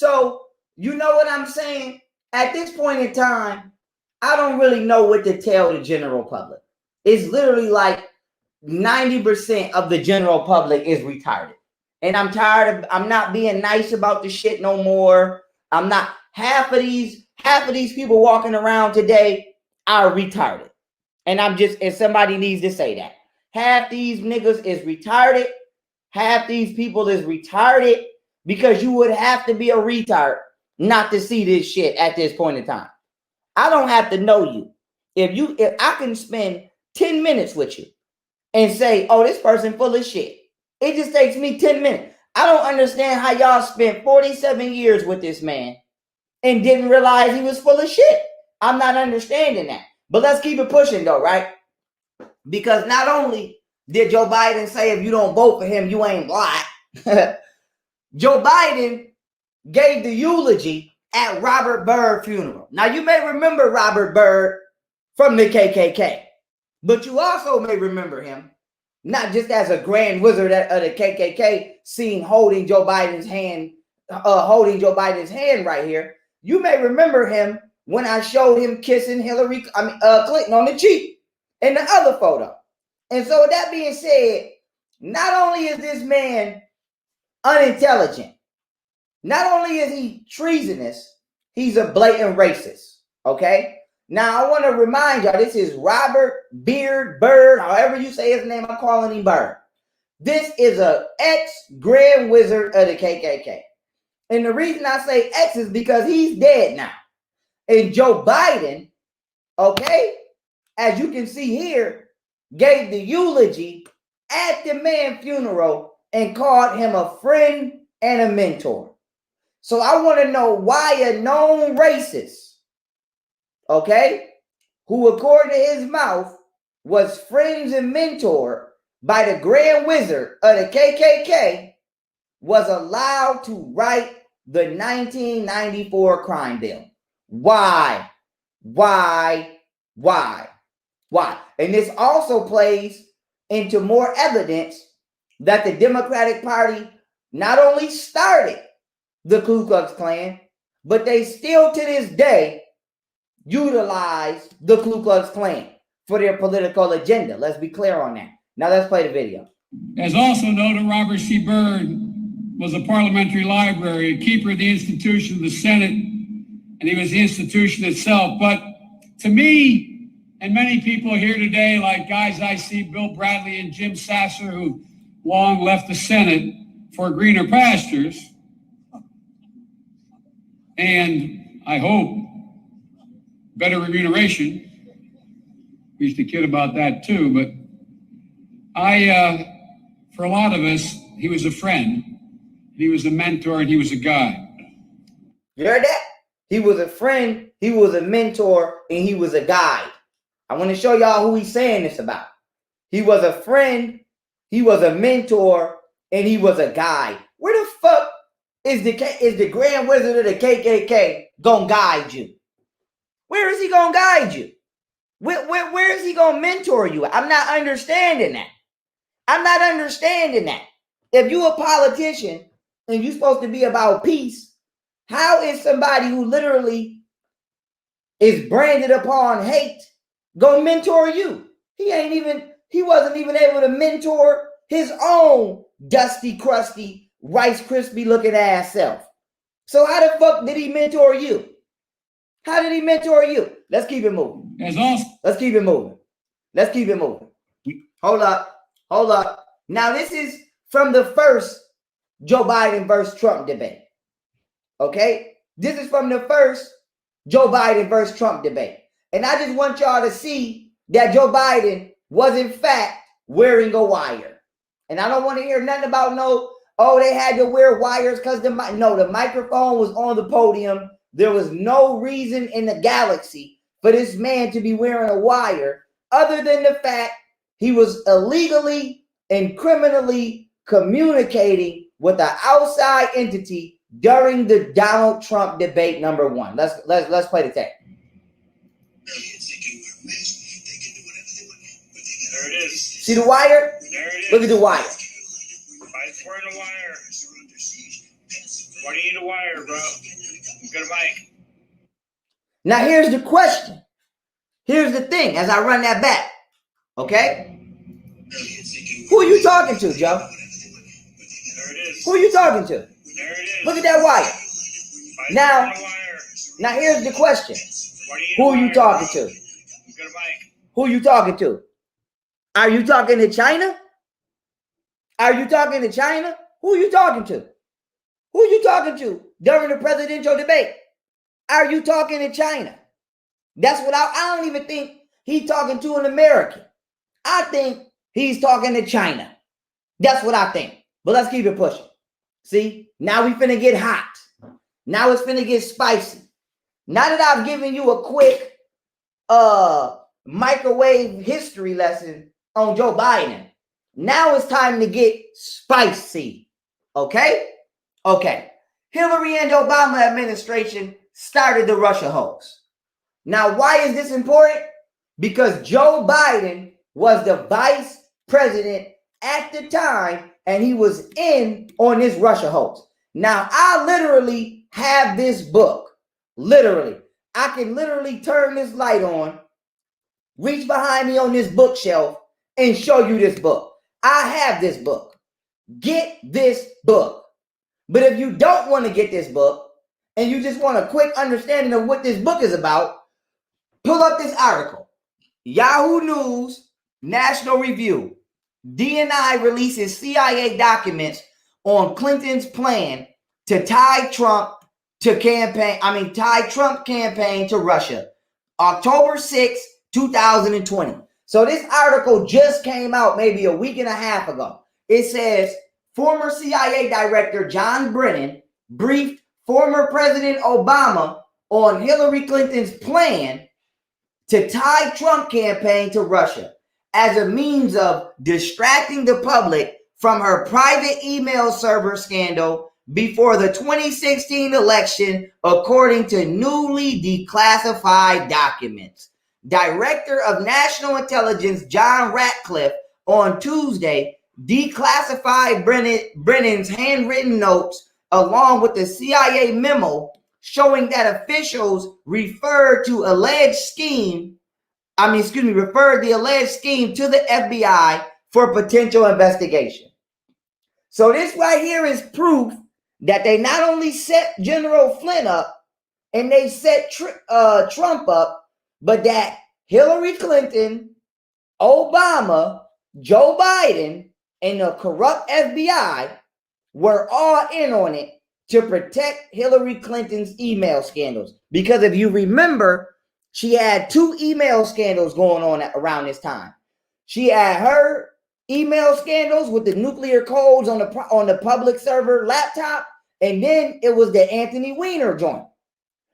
So you know what I'm saying? At this point in time, I don't really know what to tell the general public. It's literally like 90% of the general public is retarded. And I'm tired of, I'm not being nice about the shit no more. I'm not, half of these people walking around today are retarded. And and somebody needs to say that. Half these niggas is retarded. Half these people is retarded, because you would have to be a retard not to see this shit at this point in time. I don't have to know you. If I can spend 10 minutes with you and say, oh, this person full of shit. It just takes me 10 minutes. I don't understand how y'all spent 47 years with this man and didn't realize he was full of shit. I'm not understanding that. But let's keep it pushing though, right? Because not only did Joe Biden say if you don't vote for him, you ain't black. Joe Biden gave the eulogy at Robert Byrd funeral. Now you may remember Robert Byrd from the KKK, but you also may remember him not just as a grand wizard of the KKK, seen holding Joe Biden's hand right here. You may remember him when I showed him kissing Clinton on the cheek in the other photo. And so with that being said, not only is this man unintelligent, not only is he treasonous, he's a blatant racist. Okay? Now I want to remind y'all, this is Robert Byrd, however you say his name, I'm calling him Byrd. This is a ex-grand wizard of the KKK. And the reason I say ex is because he's dead now. And Joe Biden, okay, as you can see here, gave the eulogy at the man's funeral and called him a friend and a mentor. So I want to know why a known racist, okay, who according to his mouth was friends and mentored by the grand wizard of the KKK, was allowed to write the 1994 crime bill. Why? And this also plays into more evidence that the Democratic Party not only started the Ku Klux Klan, but they still to this day utilize the Ku Klux Klan for their political agenda. Let's be clear on that. Now let's play the video. As also noted, Robert C. Byrd was a parliamentary library, a keeper of the institution of the Senate, and he was the institution itself. But to me, and many people here today, like guys I see, Bill Bradley and Jim Sasser, who long left the Senate for greener pastures, and I hope better remuneration. We used to kid about that too, but for a lot of us, he was a friend, he was a mentor, and he was a guide. You heard that? He was a friend, he was a mentor, and he was a guide. I want to show y'all who he's saying this about. He was a friend, he was a mentor, and he was a guide. Where the fuck is the grand wizard of the KKK gonna guide you? Where is he gonna guide you? Where is he gonna mentor you? I'm not understanding that. If you a politician and you're supposed to be about peace, how is somebody who literally is branded upon hate gonna mentor you? He wasn't even able to mentor his own dusty, crusty, Rice Krispie looking ass self. So how the fuck did he mentor you? How did he mentor you? Let's keep it moving. Let's keep it moving. Hold up. Now this is from the first Joe Biden versus Trump debate. Okay? This is from the first Joe Biden versus Trump debate. And I just want y'all to see that Joe Biden was in fact wearing a wire. And I don't want to hear nothing about they had to wear wires because the microphone was on the podium. There was no reason in the galaxy for this man to be wearing a wire other than the fact he was illegally and criminally communicating with an outside entity during the Donald Trump debate number 1. Let's play the tape. There it is. See the wire? There it is. Look at the wire. I swear the wire. Why do you need a wire, bro? You got a mic. Now here's the question. Here's the thing as I run that back. Okay? Who are you talking to, Joe? There it is. Who are you talking to? There it is. Look at that wire. Now here's the question. Who are you talking to? You got a mic. Who are you talking to? Are you talking to China? Are you talking to China? Who are you talking to? Who are you talking to during the presidential debate? Are you talking to China? That's what I don't even think he's talking to an American. I think he's talking to China. That's what I think. But let's keep it pushing. See, now we finna get hot. Now it's finna get spicy. Now that I've given you a quick microwave history lesson on Joe Biden, now it's time to get spicy. Okay? Okay. Hillary and Obama administration started the Russia hoax. Now, why is this important? Because Joe Biden was the vice president at the time, and he was in on this Russia hoax. Now, I literally have this book. Literally. I can literally turn this light on, reach behind me on this bookshelf, and show you this book. I have this book. Get this book. But if you don't want to get this book, and you just want a quick understanding of what this book is about, pull up this article. Yahoo News, National Review. DNI releases CIA documents on Clinton's plan to tie Trump campaign to Russia. October 6, 2020. So this article just came out maybe a week and a half ago. It says former CIA Director John Brennan briefed former President Obama on Hillary Clinton's plan to tie Trump campaign to Russia as a means of distracting the public from her private email server scandal before the 2016 election, according to newly declassified documents. Director of National Intelligence John Ratcliffe on Tuesday declassified Brennan's handwritten notes along with the CIA memo showing that officials referred the alleged scheme to the FBI for potential investigation. So this right here is proof that they not only set General Flynn up and they set Trump up, but that Hillary Clinton, Obama, Joe Biden, and the corrupt FBI were all in on it to protect Hillary Clinton's email scandals. Because if you remember, she had two email scandals going on around this time. She had her email scandals with the nuclear codes on the public server laptop, and then it was the Anthony Weiner joint.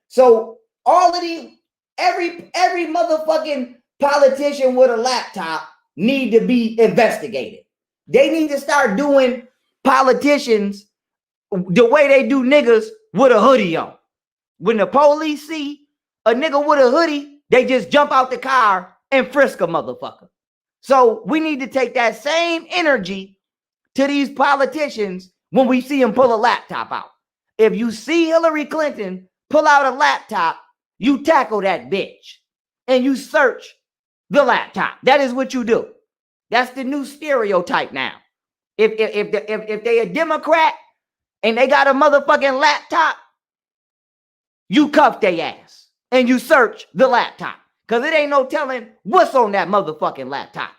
So all of these, every motherfucking politician with a laptop need to be investigated. They need to start doing politicians the way they do niggas with a hoodie on. When the police see a nigga with a hoodie, they just jump out the car and frisk a motherfucker. So we need to take that same energy to these politicians when we see them pull a laptop out. If you see Hillary Clinton pull out a laptop, you tackle that bitch and you search the laptop. That is what you do. That's the new stereotype now. If they a Democrat and they got a motherfucking laptop, you cuff their ass and you search the laptop. Because it ain't no telling what's on that motherfucking laptop.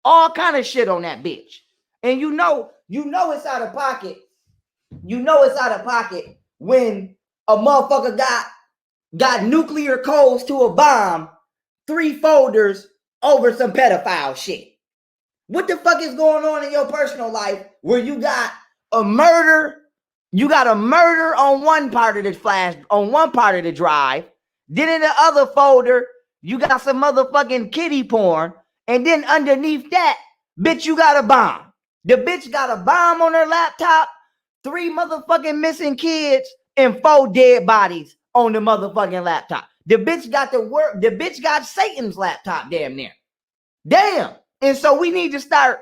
All kind of shit on that bitch. And you know it's out of pocket. You know it's out of pocket when a motherfucker got nuclear codes to a bomb, 3 folders over some pedophile shit. What the fuck is going on in your personal life where you got a murder? You got a murder on one part of the flash, on one part of the drive. Then in the other folder, you got some motherfucking kiddie porn. And then underneath that, bitch, you got a bomb. The bitch got a bomb on her laptop, 3 motherfucking missing kids, and 4 dead bodies on the motherfucking laptop. The bitch got the bitch got Satan's laptop damn near. Damn. And so we need to start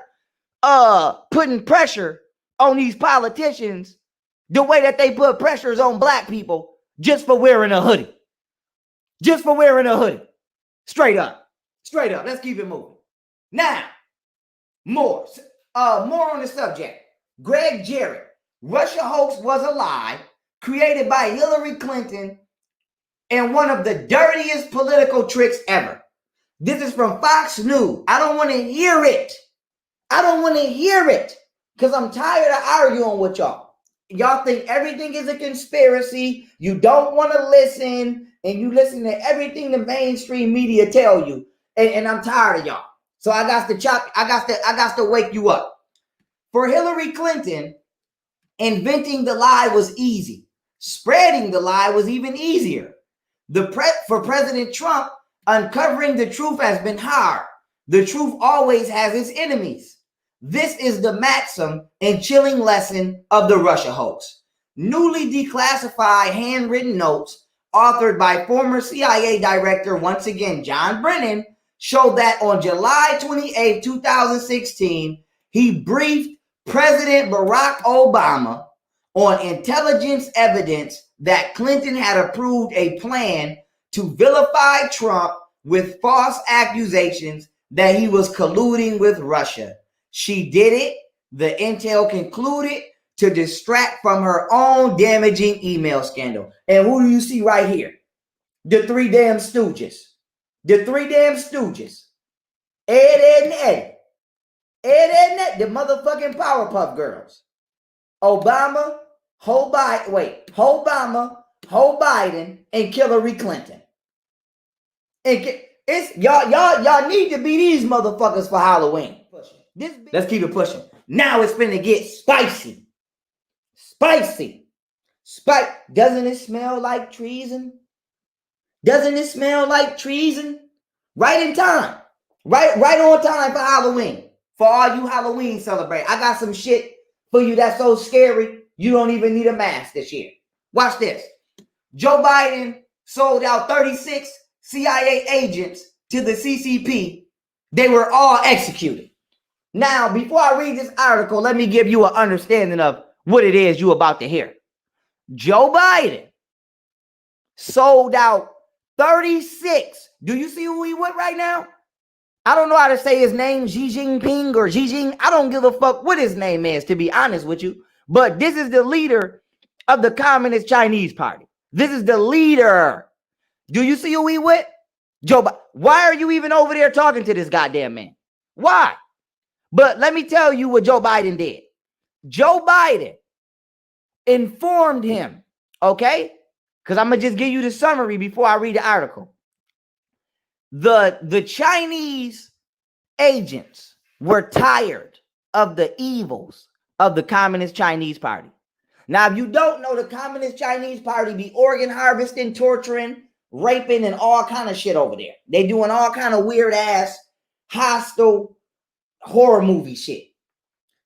putting pressure on these politicians The way that they put pressures on black people just for wearing a hoodie. Just for wearing a hoodie. Straight up. Straight up. Let's keep it moving. Now, more on the subject. Greg Jarrett. Russia hoax was a lie created by Hillary Clinton and one of the dirtiest political tricks ever. This is from Fox News. I don't want to hear it. I don't want to hear it because I'm tired of arguing with y'all. Y'all think everything is a conspiracy. You don't want to listen, and you listen to everything the mainstream media tell you. And I'm tired of y'all. So I got to wake you up. For Hillary Clinton, inventing the lie was easy. Spreading the lie was even easier. For President Trump, uncovering the truth has been hard. The truth always has its enemies. This is the maxim and chilling lesson of the Russia hoax. Newly declassified handwritten notes authored by former CIA Director, once again, John Brennan, show that on July 28, 2016, he briefed President Barack Obama on intelligence evidence that Clinton had approved a plan to vilify Trump with false accusations that he was colluding with Russia. She did it, the intel concluded, to distract from her own damaging email scandal. And who do you see right here? The three damn stooges. The three damn stooges. Ed, and Eddie. Ed, and Eddie, the motherfucking Powerpuff Girls. Obama, Joe Biden, and Hillary Clinton. And it's y'all need to be these motherfuckers for Halloween. Let's keep it pushing. Now it's finna get spicy. Spicy. Doesn't it smell like treason? Doesn't it smell like treason? Right in time. Right on time for Halloween. For all you Halloween celebrate. I got some shit for you that's so scary, you don't even need a mask this year. Watch this. Joe Biden sold out 36 CIA agents to the CCP. They were all executed. Now, before I read this article, let me give you an understanding of what it is you're about to hear. Joe Biden sold out 36. Do you see who he with right now? I don't know how to say his name, Xi Jinping or Xi Jing. I don't give a fuck what his name is, to be honest with you. But this is the leader of the Communist Chinese Party. This is the leader. Do you see who he with? Joe Biden. Why are you even over there talking to this goddamn man? Why? But let me tell you what Joe Biden did. Joe Biden informed him, okay? Because I'm going to just give you the summary before I read the article. The Chinese agents were tired of the evils of the Communist Chinese Party. Now, if you don't know, the Communist Chinese Party be organ harvesting, torturing, raping, and all kind of shit over there. They doing all kind of weird ass, hostile horror movie shit.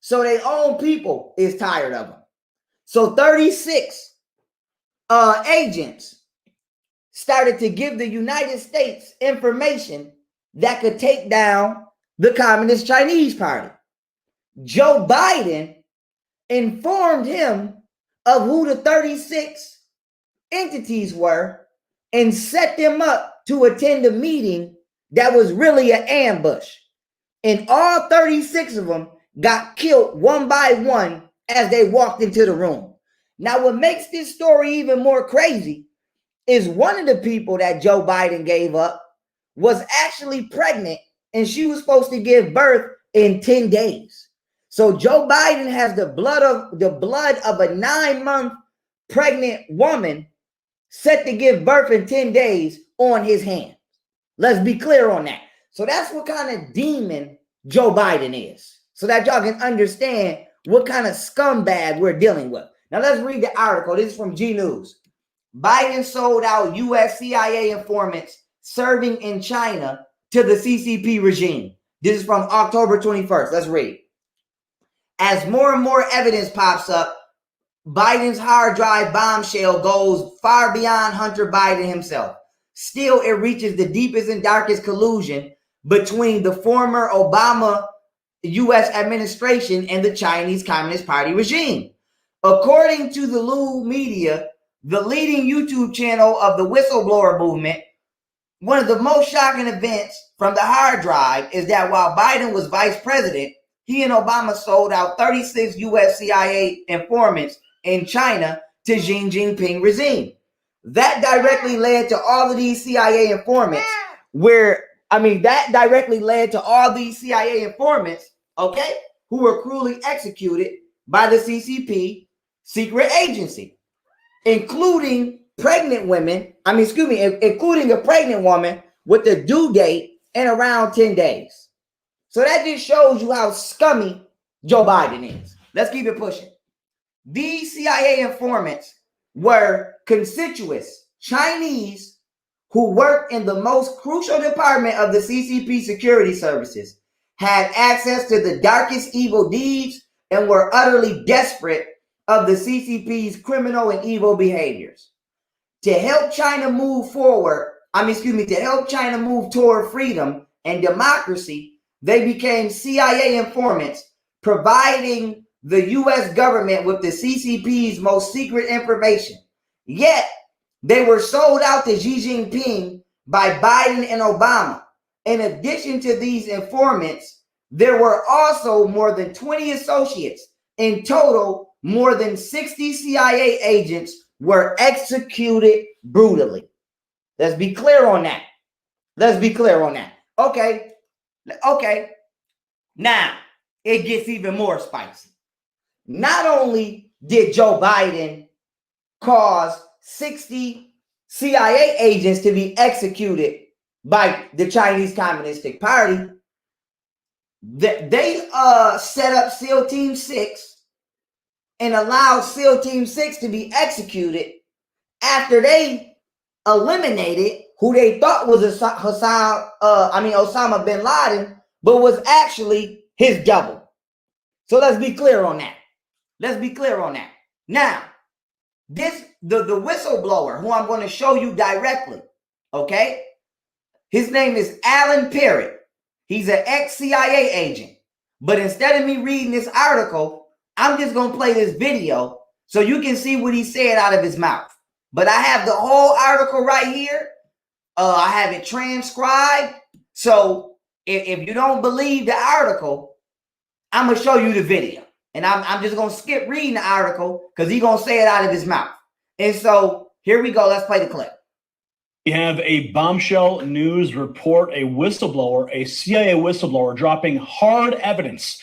So their own people is tired of them. So 36 agents started to give the United States information that could take down the Communist Chinese Party. Joe Biden informed him of who the 36 entities were and set them up to attend a meeting that was really an ambush. And all 36 of them got killed one by one as they walked into the room. Now, what makes this story even more crazy is one of the people that Joe Biden gave up was actually pregnant, and she was supposed to give birth in 10 days. So Joe Biden has the blood of a 9-month pregnant woman set to give birth in 10 days on his hands. Let's be clear on that. So that's what kind of demon Joe Biden is, so that y'all can understand what kind of scumbag we're dealing with. Now let's read the article. This is from G News. Biden sold out U.S. CIA informants serving in China to the CCP regime. This is from October 21st. Let's read. As more and more evidence pops up, Biden's hard drive bombshell goes far beyond Hunter Biden himself. Still, it reaches the deepest and darkest collusion between the former Obama U.S. administration and the Chinese Communist Party regime. According to the Lou Media, the leading YouTube channel of the whistleblower movement, one of the most shocking events from the hard drive is that while Biden was vice president, he and Obama sold out 36 U.S. CIA informants in China to Xi Jinping regime. That directly led to all of these CIA informants okay, who were cruelly executed by the CCP secret agency, including including a pregnant woman with a due date in around 10 days. So that just shows you how scummy Joe Biden is. Let's keep it pushing. These CIA informants were conspicuous Chinese who worked in the most crucial department of the CCP security services, had access to the darkest evil deeds, and were utterly desperate of the CCP's criminal and evil behaviors. To help China move toward freedom and democracy, they became CIA informants, providing the U.S. government with the CCP's most secret information. Yet, they were sold out to Xi Jinping by Biden and Obama. In addition to these informants, there were also more than 20 associates. In total, more than 60 CIA agents were executed brutally. Let's be clear on that. Okay. Now, it gets even more spicy. Not only did Joe Biden cause 60 CIA agents to be executed by the Chinese Communist Party, they set up SEAL Team 6 and allowed SEAL Team 6 to be executed after they eliminated who they thought was Osama bin Laden, but was actually his double. So let's be clear on that. Now, the whistleblower who I'm going to show you directly, okay? His name is Alan Parrott. He's an ex-CIA agent. But instead of me reading this article, I'm just going to play this video so you can see what he said out of his mouth. But I have the whole article right here. I have it transcribed. So if you don't believe the article, I'm going to show you the video. And I'm just going to skip reading the article because he's going to say it out of his mouth. And so here we go. Let's play the clip. We have a bombshell news report, a CIA whistleblower, dropping hard evidence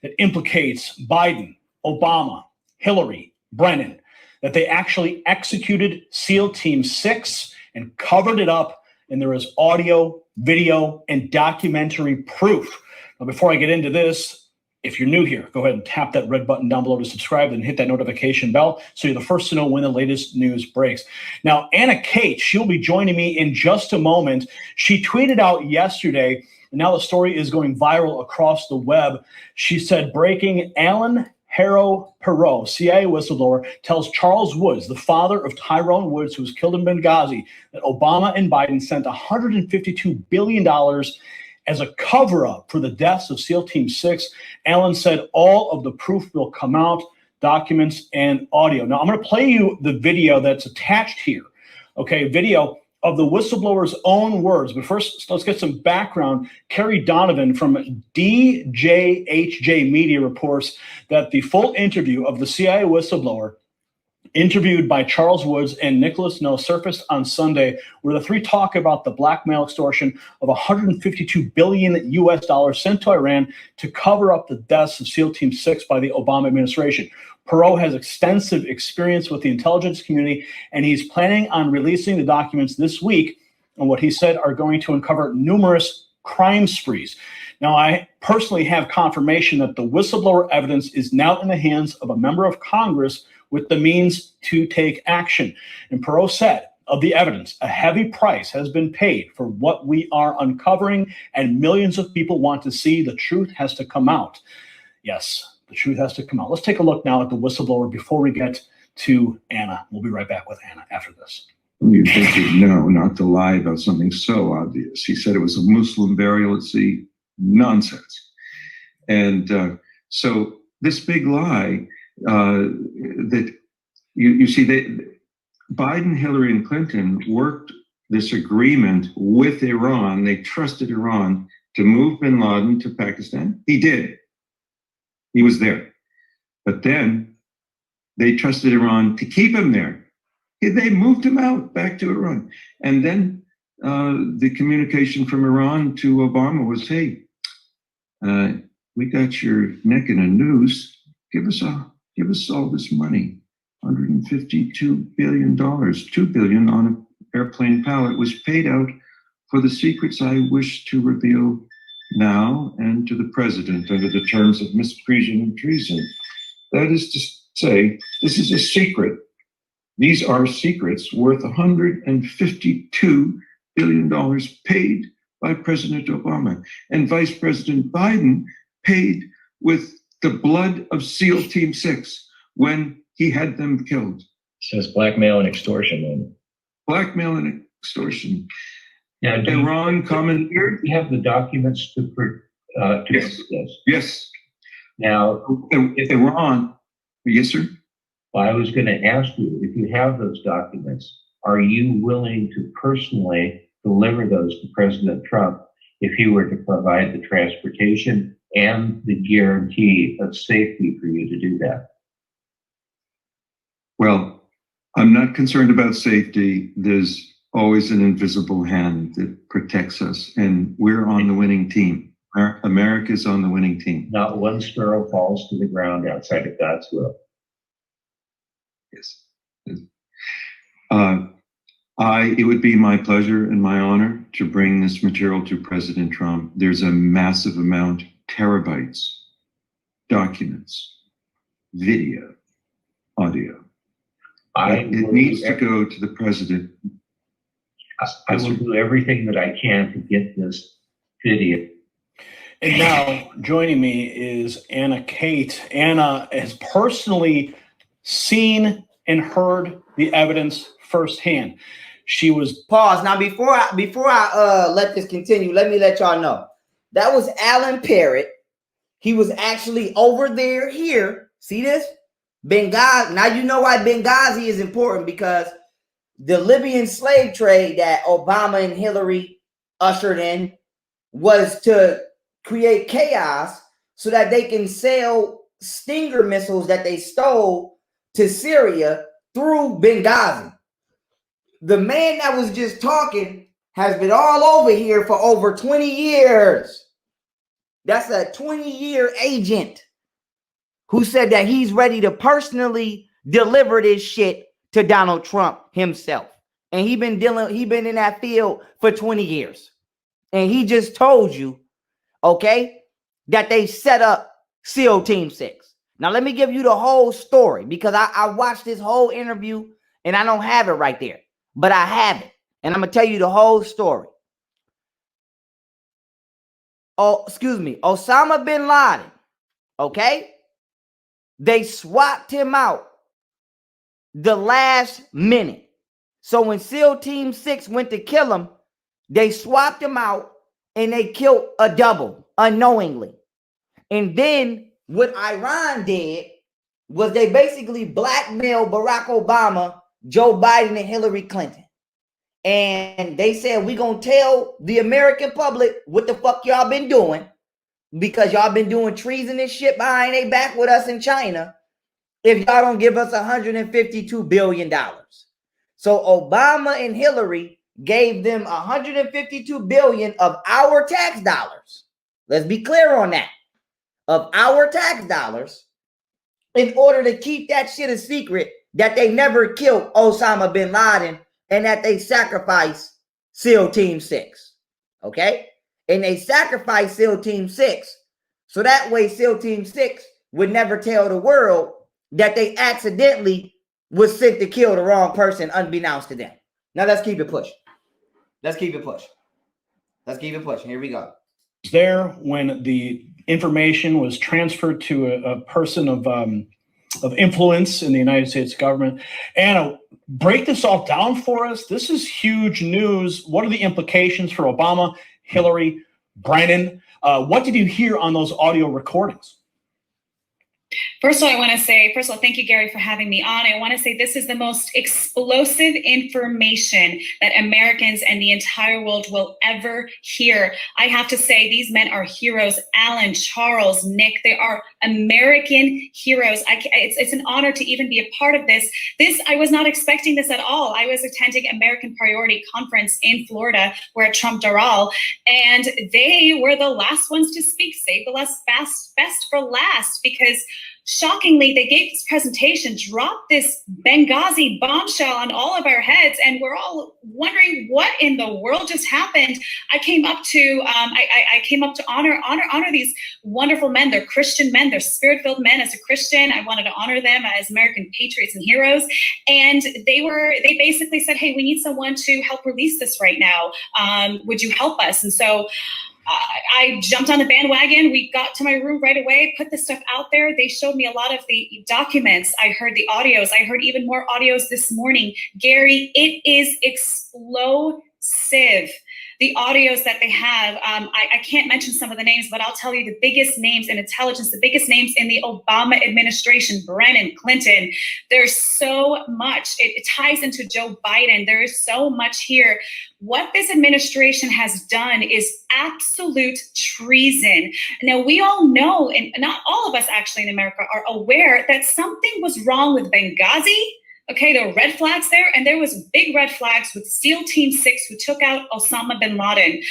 that implicates Biden, Obama, Hillary, Brennan, that they actually executed SEAL Team 6 and covered it up. And there is audio, video, and documentary proof. Now, before I get into this, if you're new here, go ahead and tap that red button down below to subscribe and hit that notification bell so you're the first to know when the latest news breaks. Now, Anna Kate, she'll be joining me in just a moment. She tweeted out yesterday, and now the story is going viral across the web. She said, breaking, Alan Pharoah, CIA whistleblower, tells Charles Woods, the father of Tyrone Woods, who was killed in Benghazi, that Obama and Biden sent $152 billion as a cover-up for the deaths of SEAL Team 6. Alan said all of the proof will come out, documents and audio. Now, I'm going to play you the video that's attached here, okay, video of the whistleblower's own words. But first, let's get some background. Kerry Donovan from DJHJ Media reports that the full interview of the CIA whistleblower interviewed by Charles Woods and Nicholas Snow surfaced on Sunday, where the three talk about the blackmail extortion of $152 billion sent to Iran to cover up the deaths of SEAL Team 6 by the Obama administration. Pharoah has extensive experience with the intelligence community, and he's planning on releasing the documents this week on what he said are going to uncover numerous crime sprees. Now, I personally have confirmation that the whistleblower evidence is now in the hands of a member of Congress with the means to take action. And Pharoah said, of the evidence, a heavy price has been paid for what we are uncovering, and millions of people want to see. The truth has to come out. Yes, the truth has to come out. Let's take a look now at the whistleblower before we get to Anna. We'll be right back with Anna after this. You think you know not to lie about something so obvious. He said it was a Muslim burial at sea. Nonsense. And so this big lie that you see, Biden, Hillary, and Clinton worked this agreement with Iran. They trusted Iran to move bin Laden to Pakistan. He did. He was there. But then they trusted Iran to keep him there. They moved him out back to Iran. And then the communication from Iran to Obama was, hey, we got your neck in a noose. Give us all this money. $152 billion, $2 billion on an airplane pallet was paid out for the secrets I wish to reveal now and to the president under the terms of misprision and treason. That is to say, this is a secret. These are secrets worth $152 billion paid by President Obama. And Vice President Biden paid with the blood of SEAL Team 6 when he had them killed. Says blackmail and extortion. Then. Blackmail and extortion. Now, Iran commandeered. You have the documents to Yes. this. Yes. Now, Iran. Yes, sir. well, I was going to ask you, if you have those documents, are you willing to personally deliver those to President Trump if he were to provide the transportation and the guarantee of safety for you to do that? Well, I'm not concerned about safety. There's always an invisible hand that protects us, and we're on the winning team. America's on the winning team. Not one sparrow falls to the ground outside of God's will. Yes. It would be my pleasure and my honor to bring this material to President Trump. There's a massive amount, terabytes, documents, video, audio. It needs to go to the president. I will do everything that I can to get this video. And now joining me is Anna Kate. Anna has personally seen and heard the evidence firsthand. She was Pause. Now, before I let this continue, let me let y'all know. That was Alan Parrott. He was actually over there here. See this? Benghazi. Now you know why Benghazi is important, because the Libyan slave trade that Obama and Hillary ushered in was to create chaos so that they can sell Stinger missiles that they stole to Syria through Benghazi. The man that was just talking has been all over here for over 20 years. That's a 20-year agent who said that he's ready to personally deliver this shit to Donald Trump himself. And he been in that field for 20 years. And he just told you, okay, that they set up SEAL Team 6. Now let me give you the whole story, because I watched this whole interview and I don't have it right there, but I have it. And I'm gonna tell you the whole story. Oh, excuse me, Osama bin Laden, okay? They swapped him out the last minute. So when SEAL Team 6 went to kill him, they swapped him out and they killed a double unknowingly. And then what Iran did was they basically blackmailed Barack Obama, Joe Biden, and Hillary Clinton. And they said, we're going to tell the American public what the fuck y'all been doing, because y'all been doing treasonous shit behind their back with us in China, if y'all don't give us $152 billion. So Obama and Hillary gave them $152 billion of our tax dollars. Let's be clear on that. Of our tax dollars, in order to keep that shit a secret, that they never killed Osama bin Laden and that they sacrificed SEAL Team 6. Okay? And they sacrificed SEAL Team 6 so that way SEAL Team 6 would never tell the world that they accidentally was sent to kill the wrong person unbeknownst to them. Now let's keep it pushing. Let's keep it pushing. Let's keep it pushing. Here we go. there when the information was transferred to a person of influence in the United States government. Anna, break this all down for us. This is huge news. What are the implications for Obama, Hillary, Brennan? What did you hear on those audio recordings? First of all, thank you, Gary, for having me on. I want to say this is the most explosive information that Americans and the entire world will ever hear. I have to say, these men are heroes. Alan, Charles, Nick, they are American heroes. It's an honor to even be a part of this. I was not expecting this at all. I was attending American Priority Conference in Florida. We're at Trump Doral, and they were the last ones to speak. Save the best for last, because shockingly, they gave this presentation, dropped this Benghazi bombshell on all of our heads, and we're all wondering what in the world just happened. I came up to honor these wonderful men. They're Christian men. They're spirit-filled men. As a Christian, I wanted to honor them as American patriots and heroes. And they basically said, "Hey, we need someone to help release this right now. Would you help us?" And so I jumped on the bandwagon. We got to my room right away, put this stuff out there. They showed me a lot of the documents. I heard the audios. I heard even more audios this morning. Gary, it is explosive. The audios that they have, I can't mention some of the names, but I'll tell you the biggest names in intelligence, the biggest names in the Obama administration, Brennan, Clinton. There's so much. It ties into Joe Biden. There is so much here. What this administration has done is absolute treason. Now, we all know, and not all of us actually in America are aware, that something was wrong with Benghazi. Okay, there were red flags there, and there was big red flags with SEAL Team 6 who took out Osama bin Laden.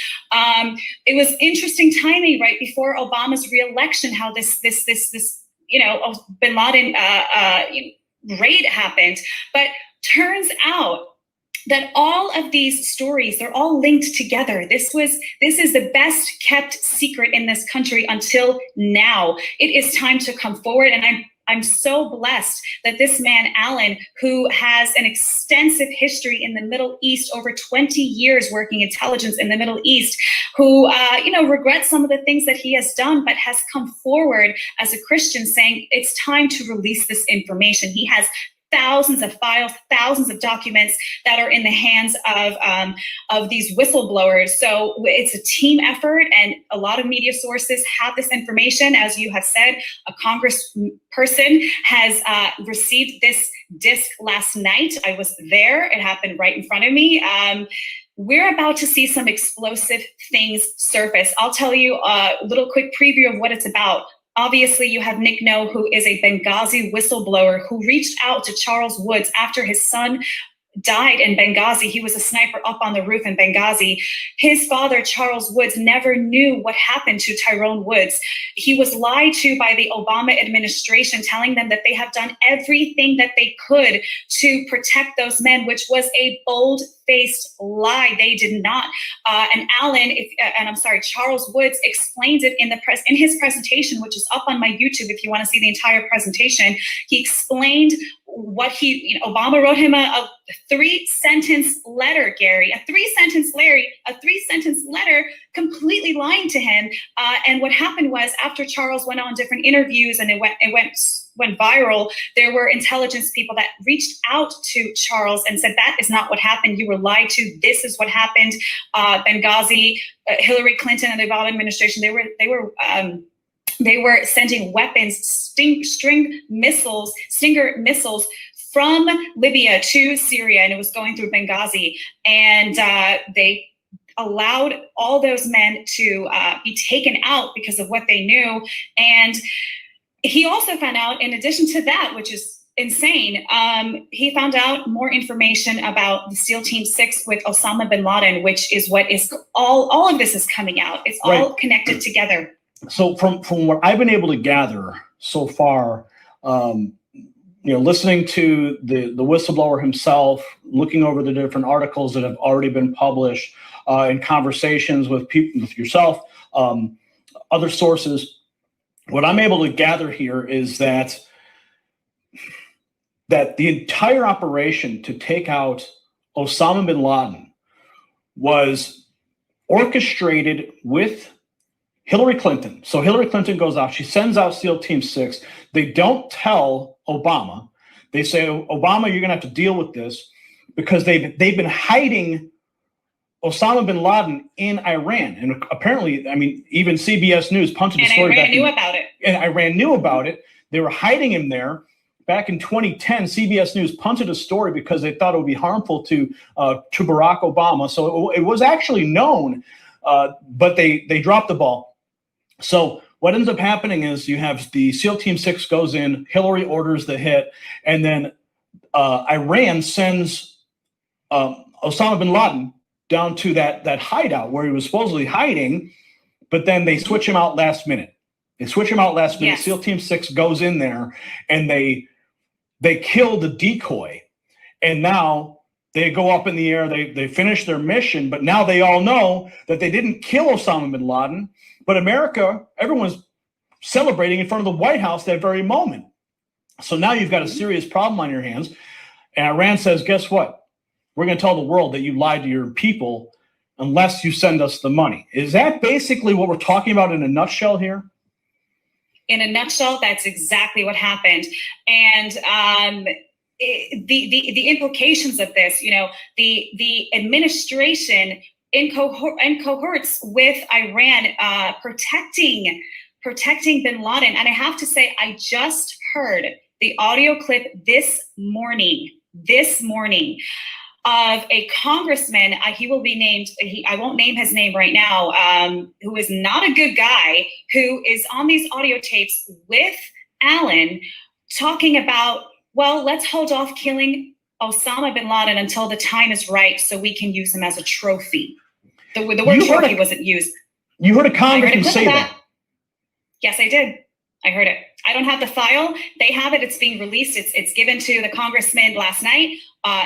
It was interesting timing right before Obama's reelection, how this bin Laden raid happened. But turns out that all of these stories, they're all linked together. This is the best kept secret in this country until now. It is time to come forward, and I'm so blessed that this man, Alan, who has an extensive history in the Middle East, over 20 years working intelligence in the Middle East, who, regrets some of the things that he has done, but has come forward as a Christian saying, it's time to release this information. He has thousands of files, thousands of documents that are in the hands of these whistleblowers. So it's a team effort, and a lot of media sources have this information. As you have said, a congressperson has received this disc last night. I was there. It happened right in front of me. We're about to see some explosive things surface. I'll tell you a little quick preview of what it's about. Obviously, you have Nick No, who is a Benghazi whistleblower who reached out to Charles Woods after his son died in Benghazi. He was a sniper up on the roof in Benghazi. His father, Charles Woods, never knew what happened to Tyrone Woods. He was lied to by the Obama administration, telling them that they have done everything that they could to protect those men, which was a bold-faced lie. They did not. And Charles Woods explains it in his presentation, which is up on my YouTube if you want to see the entire presentation. He explained what Obama wrote him a 3-sentence letter, Gary, a 3-sentence letter completely lying to him. And what happened was, after Charles went on different interviews and it went viral, there were intelligence people that reached out to Charles and said, that is not what happened. You were lied to. This is what happened. Benghazi, Hillary Clinton and the Obama administration, they were sending weapons, Stinger missiles from Libya to Syria, and it was going through Benghazi. And they allowed all those men to be taken out because of what they knew. And he also found out, in addition to that, which is insane, he found out more information about the SEAL Team 6 with Osama bin Laden, which is what is all of this is coming out. It's all connected together. So from what I've been able to gather so far, listening to the whistleblower himself, looking over the different articles that have already been published, in conversations with people, with yourself, other sources, what I'm able to gather here is that the entire operation to take out Osama bin Laden was orchestrated with Hillary Clinton. So Hillary Clinton goes out, she sends out SEAL Team 6. They don't tell Obama. They say, Obama, you're going to have to deal with this, because they've been hiding Osama bin Laden in Iran. And apparently, even CBS News punted the story. And Iran knew about it. And Iran knew about it, They were hiding him there. Back in 2010, CBS News punted a story because they thought it would be harmful to Barack Obama. So it was actually known, but they dropped the ball. So what ends up happening is you have the SEAL Team 6 goes in, Hillary orders the hit, and then Iran sends Osama bin Laden down to that hideout where he was supposedly hiding, but then they switch him out last minute. Yes. SEAL Team 6 goes in there and they kill the decoy. And now they go up in the air, they finish their mission, but now they all know that they didn't kill Osama bin Laden, but America, everyone's celebrating in front of the White House that very moment. So now you've got a serious problem on your hands. And Iran says, guess what? We're going to tell the world that you lied to your people unless you send us the money. Is that basically what we're talking about in a nutshell here? In a nutshell, that's exactly what happened. And the implications of this, the administration in cohorts with Iran protecting bin Laden. And I have to say, I just heard the audio clip this morning of a congressman. He will be named. I won't name his name right now. Who is not a good guy, who is on these audio tapes with Allen talking about, well, let's hold off killing Osama bin Laden until the time is right so we can use him as a trophy. The word trophy wasn't used. You heard a congressman say that? Yes, I did. I heard it. I don't have the file. They have it. It's being released. It's given to the congressman last night.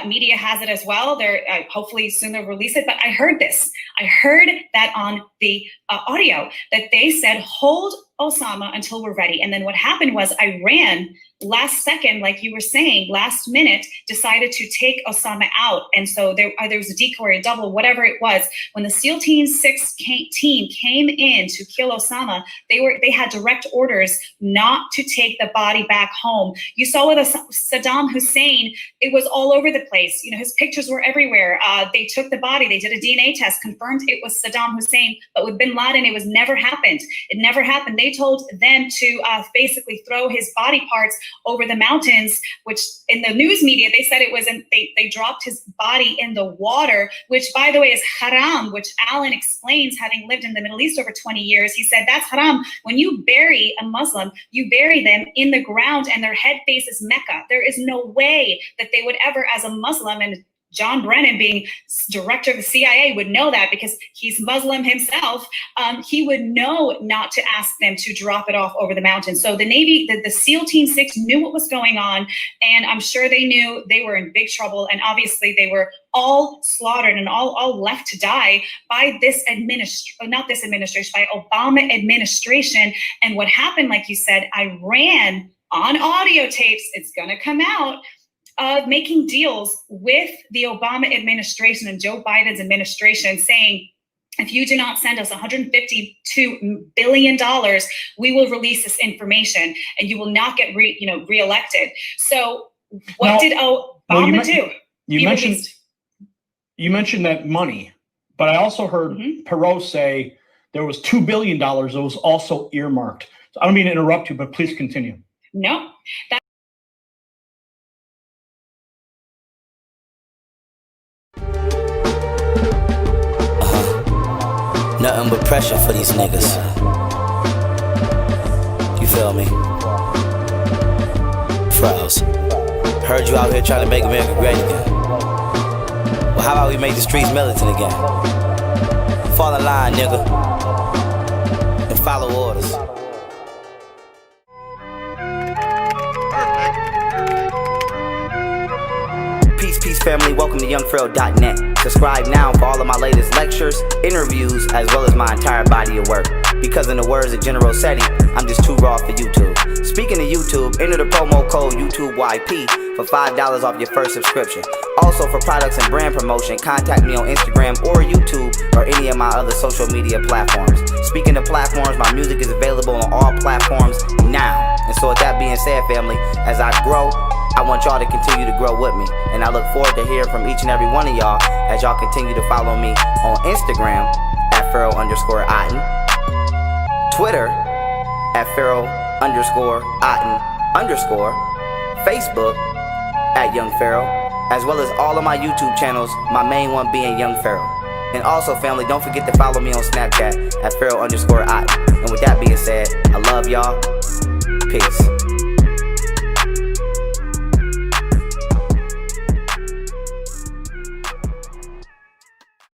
Media has it as well. They're hopefully soon they'll release it. But I heard this. I heard that on the audio that they said, hold Osama until we're ready. And then what happened was Iran, last second, like you were saying, last minute, decided to take Osama out. And so there was a decoy, a double, whatever it was. When the SEAL Team 6 team came in to kill Osama, they had direct orders not to take the body back home. You saw with Saddam Hussein, it was all over the place. His pictures were everywhere. They took the body, they did a DNA test, confirmed it was Saddam Hussein. But with bin Laden, it was never happened. It never happened. They told them to basically throw his body parts over the mountains, which in the news media, they said it was, they dropped his body in the water, which by the way is haram, which Allen explains, having lived in the Middle East over 20 years. He said, that's haram. When you bury a Muslim, you bury them in the ground and their head faces Mecca. There is no way that they would ever, as a Muslim, and John Brennan, being director of the CIA, would know that because he's Muslim himself. He would know not to ask them to drop it off over the mountains. So the Navy, the SEAL Team 6 knew what was going on, and I'm sure they knew they were in big trouble. And obviously they were all slaughtered and all left to die by this by Obama administration. And what happened, like you said, Iran on audio tapes, it's going to come out, of making deals with the Obama administration and Joe Biden's administration, saying, if you do not send us $152 billion, we will release this information and you will not get reelected. So what did Obama do? You mentioned that money, but I also heard Pharoah say there was $2 billion that was also earmarked. So I don't mean to interrupt you, but please continue. No. Nothing but pressure for these niggas. You feel me? Frows. Heard you out here trying to make America great again. Well, how about we make the streets militant again? Fall in line, nigga. And follow orders. Peace, family. Welcome to YoungPharaoh.net. Subscribe now for all of my latest lectures, interviews, as well as my entire body of work. Because in the words of General Seti, I'm just too raw for YouTube. Speaking of YouTube, enter the promo code YouTubeYP for $5 off your first subscription. Also, for products and brand promotion, contact me on Instagram or YouTube or any of my other social media platforms. Speaking of platforms, my music is available on all platforms now. And so with that being said, family, as I grow, I want y'all to continue to grow with me. And I look forward to hearing from each and every one of y'all as y'all continue to follow me on Instagram at Pharaoh_Otten, Twitter at Pharaoh_Otten, underscore, Facebook at Young Pharaoh, as well as all of my YouTube channels, my main one being Young Pharaoh. And also, family, don't forget to follow me on Snapchat at Pharaoh_I. And with that being said, I love y'all. Peace.